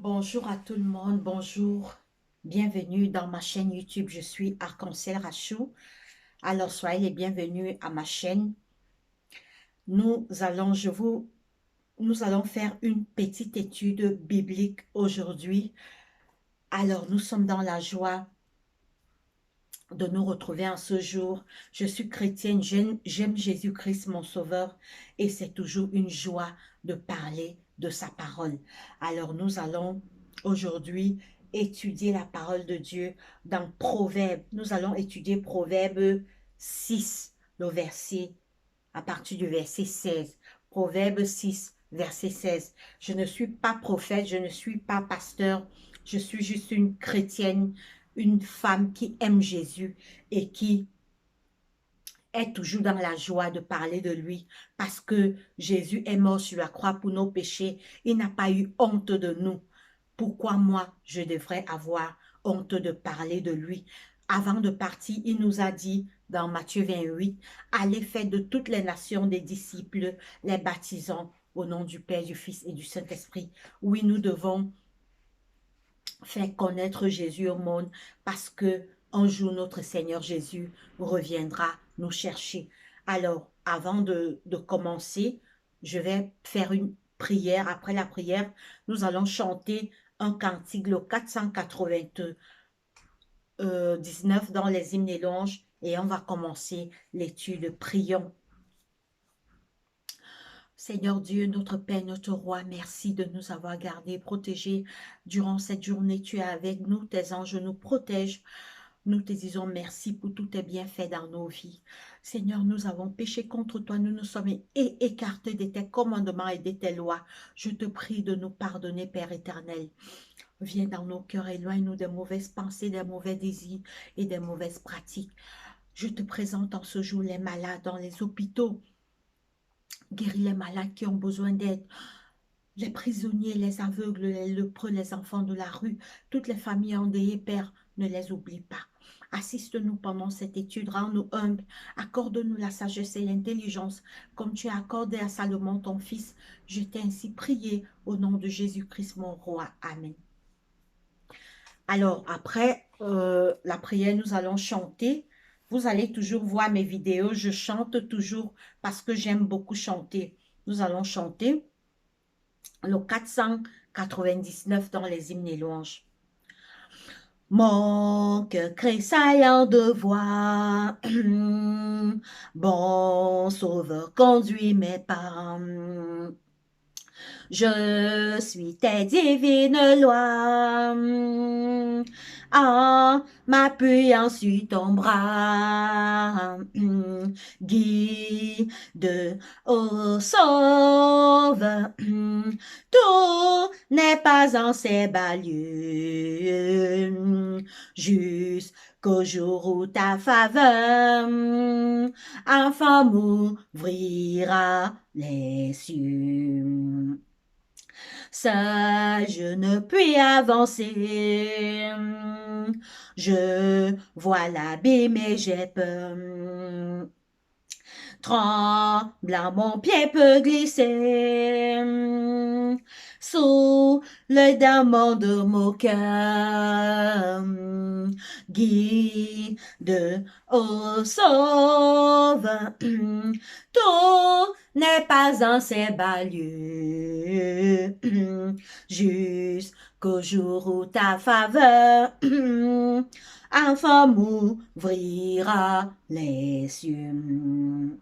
Bonjour à tout le monde, bonjour, bienvenue dans ma chaîne YouTube, je suis Arc-en-Ciel Rachou. Alors soyez les bienvenus à ma chaîne. Nous allons, nous allons faire une petite étude biblique aujourd'hui. Alors nous sommes dans la joie de nous retrouver en ce jour. Je suis chrétienne, j'aime Jésus-Christ mon sauveur et c'est toujours une joie de parler de sa parole. Alors nous allons aujourd'hui étudier la parole de Dieu dans Proverbes. Nous allons étudier Proverbe 6, le verset, à partir du verset 16. Proverbe 6, verset 16. Je ne suis pas prophète, je ne suis pas pasteur, je suis juste une chrétienne, une femme qui aime Jésus et qui est toujours dans la joie de parler de lui parce que Jésus est mort sur la croix pour nos péchés. Il n'a pas eu honte de nous. Pourquoi moi, je devrais avoir honte de parler de lui? Avant de partir, il nous a dit dans Matthieu 28, allez faire de toutes les nations des disciples, les baptisant au nom du Père, du Fils et du Saint-Esprit. Oui, nous devons faire connaître Jésus au monde parce que un jour notre Seigneur Jésus reviendra nous chercher. Alors, avant de commencer, je vais faire une prière. Après la prière, nous allons chanter un cantique, le 499 dans les hymnes et louanges et on va commencer l'étude. Prions. Seigneur Dieu, notre Père, notre Roi, merci de nous avoir gardés, protégés durant cette journée. Tu es avec nous, tes anges nous protègent. Nous te disons merci pour tous tes bienfaits dans nos vies. Seigneur, nous avons péché contre toi, nous nous sommes écartés de tes commandements et de tes lois. Je te prie de nous pardonner, Père éternel. Viens dans nos cœurs, éloigne-nous des mauvaises pensées, des mauvais désirs et des mauvaises pratiques. Je te présente en ce jour les malades dans les hôpitaux. Guéris les malades qui ont besoin d'aide, les prisonniers, les aveugles, les lépreux, les enfants de la rue, toutes les familles endeuillées, Père, ne les oublie pas. Assiste-nous pendant cette étude, rends-nous humbles, accorde-nous la sagesse et l'intelligence, comme tu as accordé à Salomon ton fils. Je t'ai ainsi prié au nom de Jésus-Christ, mon roi. Amen. Alors, après la prière, nous allons chanter. Vous allez toujours voir mes vidéos, je chante toujours parce que j'aime beaucoup chanter. Nous allons chanter le 499 dans les hymnes et louanges. Mon cœur tressaillant de voix, bon sauveur, conduis mes pas. Je suis tes divines lois, en m'appuyant sur ton bras, guide, oh sauve, tout n'est pas en ces bas lieux, jusqu'au jour où ta faveur, enfin m'ouvrira les cieux. Ça, je ne puis avancer. Je vois l'abîme et j'ai peur. Tremblant, mon pied peut glisser sous le diamant de mon cœur. Guide, oh sauve, tout n'est pas en ces bas lieux, jusqu'au jour où ta faveur enfin m'ouvrira les cieux.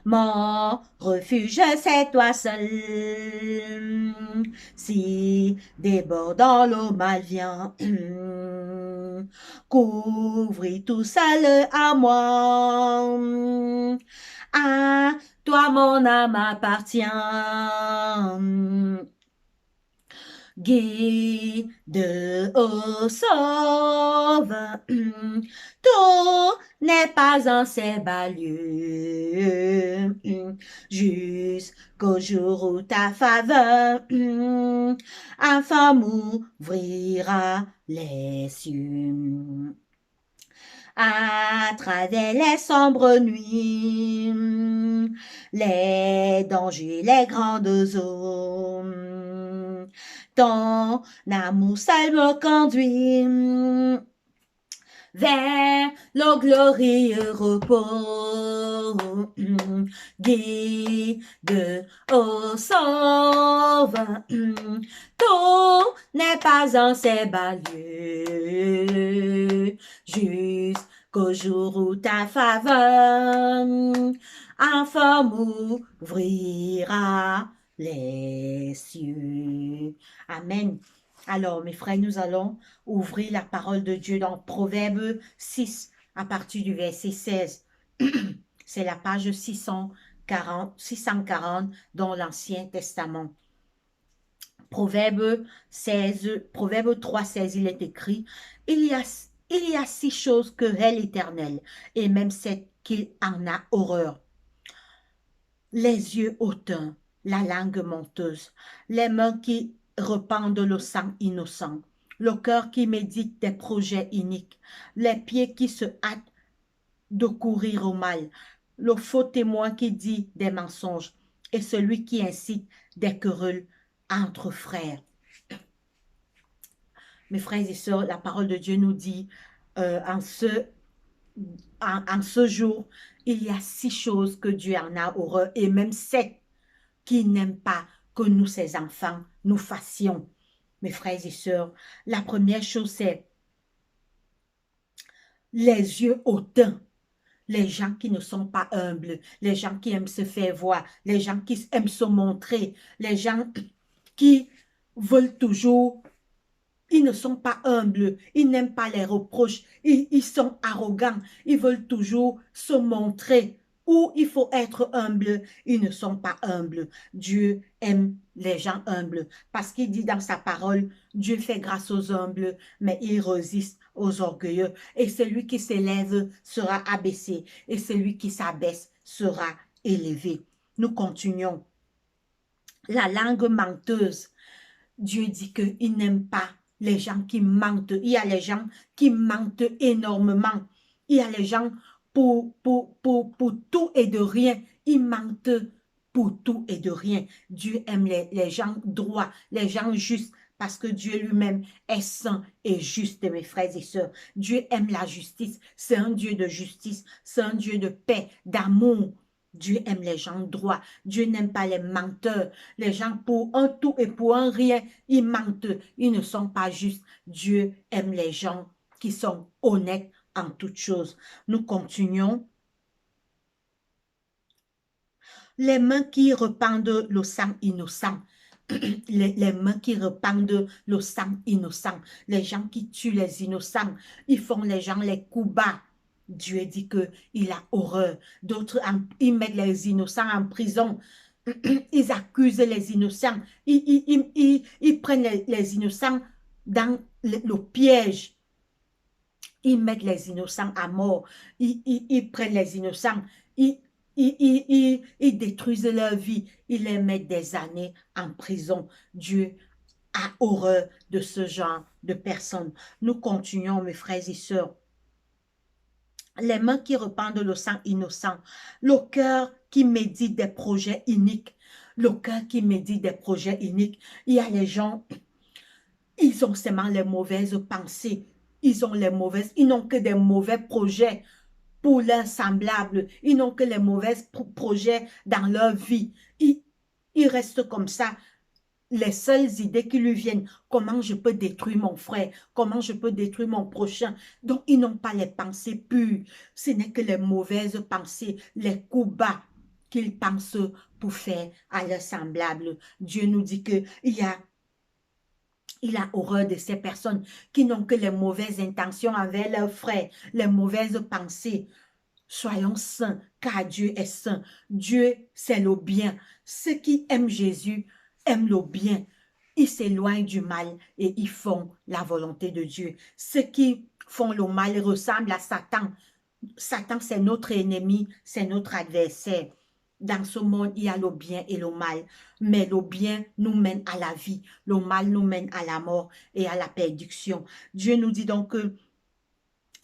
Mon refuge, c'est toi seul. Si débordant l'eau mal vient, couvris tout seul à moi. À toi mon âme appartient. Guide, oh sauve, tout n'est pas en ces bas lieux, jusqu'au jour où ta faveur enfin m'ouvrira les cieux. À travers les sombres nuits, les dangers, les grandes eaux, Ton amour seul me conduit vers le glorieux repos. Guide, ô sauveur, tout n'est pas en ces bas lieux, jusqu'au jour où ta faveur enfin m'ouvrira les cieux. Amen. Alors, mes frères, nous allons ouvrir la parole de Dieu dans Proverbe 6 à partir du verset 16. C'est la page 640 dans l'Ancien Testament. Proverbe 3, 16, il est écrit, il y a 6 choses que hait l'Éternel, et même 7 qu'il en a horreur. Les yeux hautains, la langue menteuse, les mains qui répandent le sang innocent, le cœur qui médite des projets iniques, les pieds qui se hâtent de courir au mal, le faux témoin qui dit des mensonges et celui qui incite des querelles entre frères. Mes frères et sœurs, la parole de Dieu nous dit en ce jour, il y a 6 choses que Dieu en a horreur et même 7 qui n'aiment pas que nous, ses enfants, nous fassions. Mes frères et sœurs, la première chose, c'est les yeux hautains. Les gens qui ne sont pas humbles, les gens qui aiment se faire voir, les gens qui aiment se montrer, les gens qui veulent toujours, ils ne sont pas humbles, ils n'aiment pas les reproches, ils sont arrogants, ils veulent toujours se montrer. Où il faut être humble, ils ne sont pas humbles. Dieu aime les gens humbles parce qu'il dit dans sa parole, Dieu fait grâce aux humbles, mais il résiste aux orgueilleux. Et celui qui s'élève sera abaissé, et celui qui s'abaisse sera élevé. Nous continuons. La langue menteuse, Dieu dit qu'il n'aime pas les gens qui mentent. Il y a les gens qui mentent énormément. Il y a les gens pour tout et de rien. Ils mentent pour tout et de rien. Dieu aime les gens droits, les gens justes, parce que Dieu lui-même est saint et juste, mes frères et sœurs. Dieu aime la justice. C'est un Dieu de justice. C'est un Dieu de paix, d'amour. Dieu aime les gens droits. Dieu n'aime pas les menteurs. Les gens pour un tout et pour un rien, ils mentent. Ils ne sont pas justes. Dieu aime les gens qui sont honnêtes en toutes choses. Nous continuons. Les mains qui répandent le sang innocent. Les mains qui répandent le sang innocent. Les gens qui tuent les innocents. Ils font les gens les coups bas. Dieu dit qu'il a horreur. D'autres, ils mettent les innocents en prison. Ils accusent les innocents. Ils prennent les innocents dans le piège. Ils mettent les innocents à mort. Ils prennent les innocents. Ils détruisent leur vie. Ils les mettent des années en prison. Dieu a horreur de ce genre de personnes. Nous continuons, mes frères et sœurs. Les mains qui répandent le sang innocent, le cœur qui médite des projets iniques, le cœur qui médite des projets iniques. Il y a les gens, ils ont seulement les mauvaises pensées, ils n'ont que des mauvais projets pour leurs semblables, ils n'ont que les mauvais projets dans leur vie. Ils restent comme ça. Les seules idées qui lui viennent, comment je peux détruire mon frère, comment je peux détruire mon prochain. Donc, ils n'ont pas les pensées pures. Ce n'est que les mauvaises pensées, les coups bas qu'ils pensent pour faire à leurs semblables. Dieu nous dit qu'il a horreur de ces personnes qui n'ont que les mauvaises intentions envers leurs frères, les mauvaises pensées. Soyons saints, car Dieu est saint. Dieu, c'est le bien. Ceux qui aiment Jésus aiment le bien. Ils s'éloignent du mal et ils font la volonté de Dieu. Ceux qui font le mal ressemblent à Satan. Satan, c'est notre ennemi, c'est notre adversaire. Dans ce monde, il y a le bien et le mal. Mais le bien nous mène à la vie. Le mal nous mène à la mort et à la perdition. Dieu nous dit donc que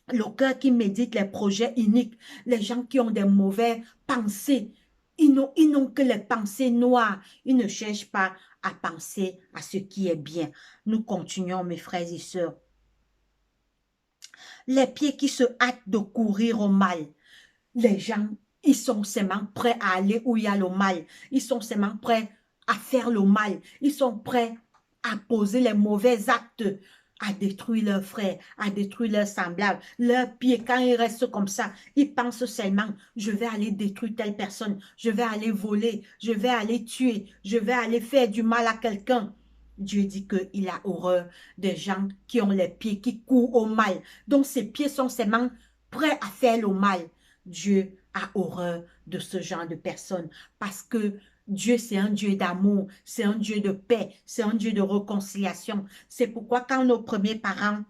le cœur qui médite les projets iniques, les gens qui ont des mauvaises pensées, ils n'ont que les pensées noires. Ils ne cherchent pas à penser à ce qui est bien. Nous continuons, mes frères et sœurs. Les pieds qui se hâtent de courir au mal. Les gens, ils sont seulement prêts à aller où il y a le mal. Ils sont seulement prêts à faire le mal. Ils sont prêts à poser les mauvais actes, à détruire leurs frères, à détruire leurs semblables. Leurs pieds, quand ils restent comme ça, ils pensent seulement, je vais aller détruire telle personne, je vais aller voler, je vais aller tuer, je vais aller faire du mal à quelqu'un. Dieu dit qu'il a horreur des gens qui ont les pieds qui courent au mal. Donc ces pieds sont seulement prêts à faire le mal. Dieu a horreur de ce genre de personnes parce que Dieu, c'est un Dieu d'amour, c'est un Dieu de paix, c'est un Dieu de réconciliation. C'est pourquoi quand nos premiers parents,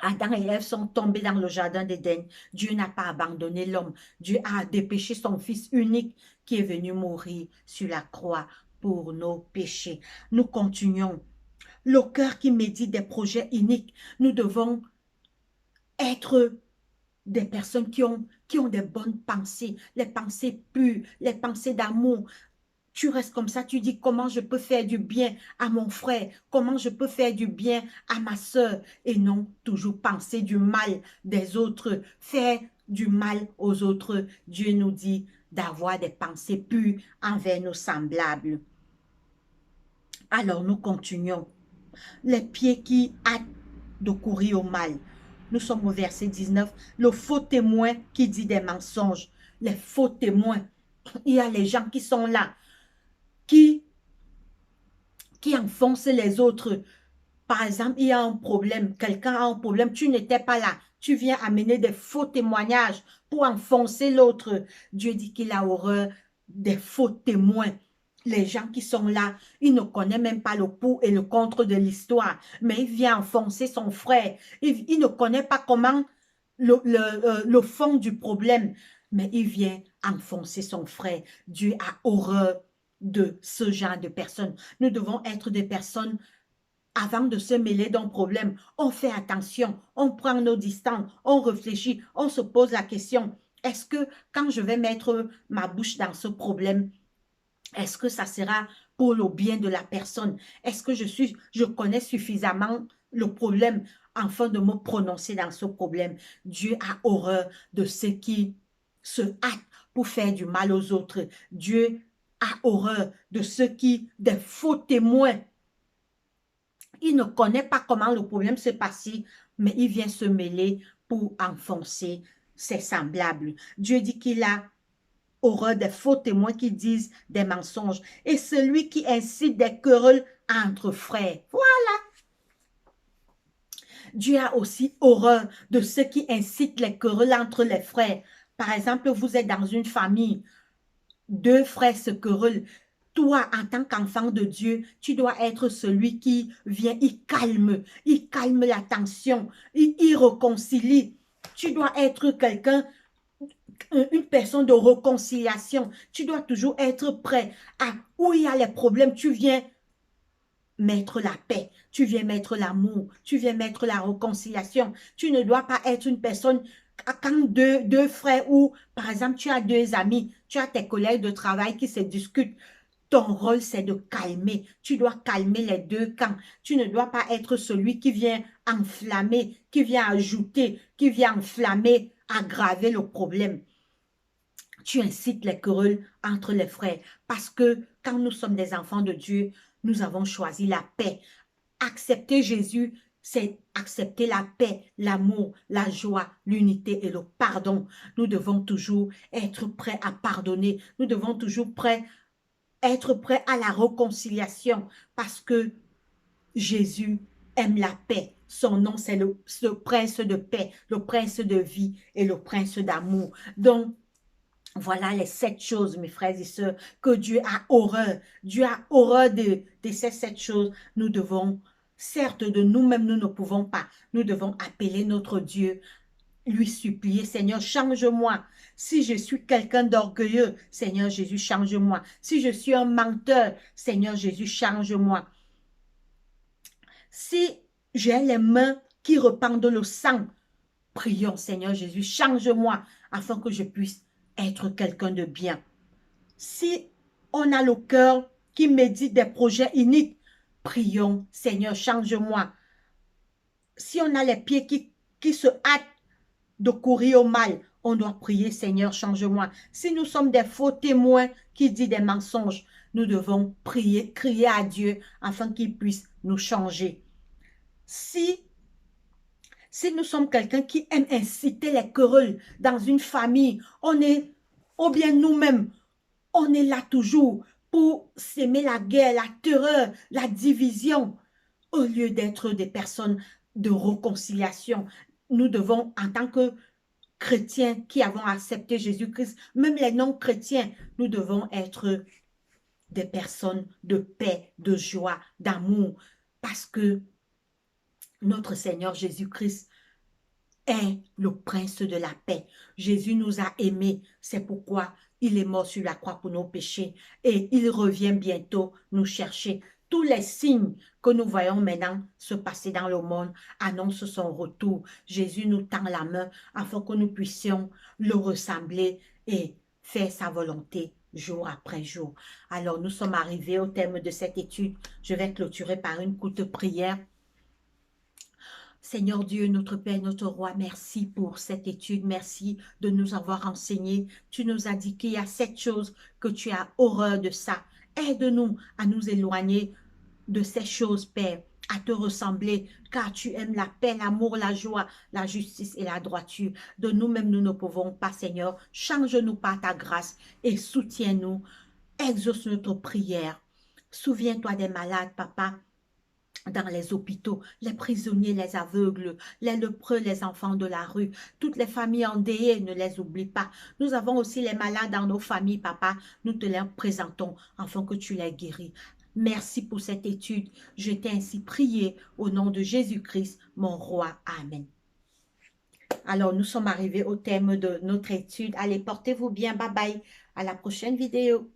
Adam et Ève, sont tombés dans le jardin d'Éden, Dieu n'a pas abandonné l'homme. Dieu a dépêché son Fils unique qui est venu mourir sur la croix pour nos péchés. Nous continuons. Le cœur qui médite des projets iniques, nous devons être des personnes qui ont des bonnes pensées, les pensées pures, les pensées d'amour. Tu restes comme ça, tu dis comment je peux faire du bien à mon frère, comment je peux faire du bien à ma soeur, et non toujours penser du mal des autres, faire du mal aux autres. Dieu nous dit d'avoir des pensées pures envers nos semblables. Alors nous continuons. Les pieds qui hâtent de courir au mal. Nous sommes au verset 19. Le faux témoin qui dit des mensonges. Les faux témoins. Il y a les gens qui sont là, qui enfoncent les autres. Par exemple, il y a un problème, quelqu'un a un problème, tu n'étais pas là. Tu viens amener des faux témoignages pour enfoncer l'autre. Dieu dit qu'il a horreur des faux témoins. Les gens qui sont là, ils ne connaissent même pas le pour et le contre de l'histoire, mais il vient enfoncer son frère. Il ne connaît pas comment le fond du problème, mais il vient enfoncer son frère. Dieu a horreur de ce genre de personnes. Nous devons être des personnes, avant de se mêler d'un problème, on fait attention, on prend nos distances, on réfléchit, on se pose la question, est-ce que quand je vais mettre ma bouche dans ce problème, est-ce que ça sera pour le bien de la personne? Est-ce que je connais suffisamment le problème afin de me prononcer dans ce problème? Dieu a horreur de ceux qui se hâtent pour faire du mal aux autres. Dieu a horreur de ceux qui, des faux témoins. Il ne connaît pas comment le problème se passe, mais il vient se mêler pour enfoncer ses semblables. Dieu dit qu'il a horreur des faux témoins qui disent des mensonges et celui qui incite des querelles entre frères. Voilà. Dieu a aussi horreur de ceux qui incitent les querelles entre les frères. Par exemple, vous êtes dans une famille, deux frères se querellent. Toi, en tant qu'enfant de Dieu, tu dois être celui qui vient, il calme la tension, il réconcilie. Tu dois être quelqu'un, une personne de réconciliation. Tu dois toujours être prêt à où il y a les problèmes, tu viens mettre la paix, tu viens mettre l'amour, tu viens mettre la réconciliation. Tu ne dois pas être une personne, quand deux frères ou par exemple tu as deux amis, tu as tes collègues de travail qui se discutent. Ton rôle, c'est de calmer. Tu dois calmer les deux camps. Tu ne dois pas être celui qui vient enflammer, qui vient ajouter, qui vient enflammer, aggraver le problème. Tu incites les querelles entre les frères parce que quand nous sommes des enfants de Dieu, nous avons choisi la paix. Accepter Jésus, c'est accepter la paix, l'amour, la joie, l'unité et le pardon. Nous devons toujours être prêts à pardonner. Nous devons toujours être prêts à la réconciliation parce que Jésus aime la paix. Son nom, c'est le prince de paix, le prince de vie et le prince d'amour. Donc, voilà les 7 choses, mes frères et sœurs, que Dieu a horreur. Dieu a horreur de ces 7 choses. Nous devons, certes, de nous-mêmes, nous ne pouvons pas. Nous devons appeler notre Dieu, lui supplier, Seigneur, change-moi. Si je suis quelqu'un d'orgueilleux, Seigneur Jésus, change-moi. Si je suis un menteur, Seigneur Jésus, change-moi. Si j'ai les mains qui répandent le sang, prions, Seigneur Jésus, change-moi afin que je puisse être quelqu'un de bien. Si on a le cœur qui médite des projets iniques, prions, Seigneur, change-moi. Si on a les pieds qui se hâtent de courir au mal, on doit prier, Seigneur, change-moi. Si nous sommes des faux témoins qui disent des mensonges, nous devons prier, crier à Dieu afin qu'il puisse nous changer. Si nous sommes quelqu'un qui aime inciter les querelles dans une famille, ou bien nous-mêmes, on est là toujours pour s'aimer la guerre, la terreur, la division, au lieu d'être des personnes de réconciliation. Nous devons, en tant que chrétiens qui avons accepté Jésus-Christ, même les non-chrétiens, nous devons être des personnes de paix, de joie, d'amour, parce que notre Seigneur Jésus-Christ est le prince de la paix. Jésus nous a aimés, c'est pourquoi il est mort sur la croix pour nos péchés et il revient bientôt nous chercher. Tous les signes que nous voyons maintenant se passer dans le monde annoncent son retour. Jésus nous tend la main afin que nous puissions le ressembler et faire sa volonté jour après jour. Alors nous sommes arrivés au terme de cette étude. Je vais clôturer par une courte prière. Seigneur Dieu, notre Père, notre Roi, merci pour cette étude. Merci de nous avoir enseigné. Tu nous as dit qu'il y a 7 choses que tu as horreur de ça. Aide-nous à nous éloigner de ces choses, Père, à te ressembler, car tu aimes la paix, l'amour, la joie, la justice et la droiture. De nous-mêmes, nous ne pouvons pas, Seigneur. Change-nous par ta grâce et soutiens-nous. Exauce notre prière. Souviens-toi des malades, Papa, dans les hôpitaux, les prisonniers, les aveugles, les lépreux, les enfants de la rue, toutes les familles endeuillées, ne les oublie pas. Nous avons aussi les malades dans nos familles, Papa. Nous te les présentons afin que tu les guéris. Merci pour cette étude. Je t'ai ainsi prié au nom de Jésus-Christ, mon roi. Amen. Alors, nous sommes arrivés au terme de notre étude. Allez, portez-vous bien. Bye bye. À la prochaine vidéo.